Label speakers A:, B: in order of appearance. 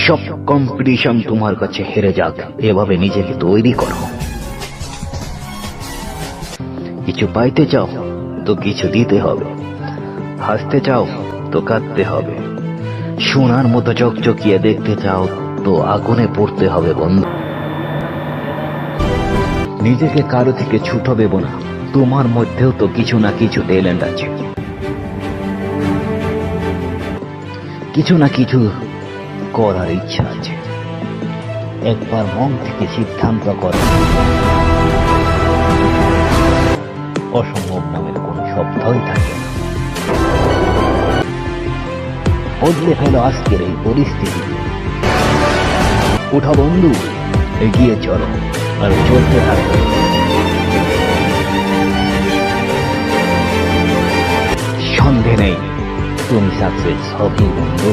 A: সব কম্পিটিশন তোমার কাছে হেরে যাক, এভাবে নিজেকে তৈরি করো। কিছু পাইতে চাও তো কিছু দিতে হবে, হাসতে চাও তো কাঁদতে হবে, সোনার মতো চকচকিয়ে দেখতে চাও তো আগুনে পড়তে হবে বন্ধু। নিজেকে কারো থেকে ছোট ভেবো না, তোমার মধ্যেও তো কিছু না কিছু ট্যালেন্ট আছে, কিছু না কিছু করার ইচ্ছা আছে। একবার মন থেকে সিদ্ধান্ত করো, অসম্ভব নামের কোন শব্দই থাকে না। বদলে ফেলো আজকের এই পরিস্থিতি। উঠো বন্ধু, এগিয়ে চলো আর চলতে থাকো। সন্দেহ নেই তুমি সাকসেস হবে বন্ধু।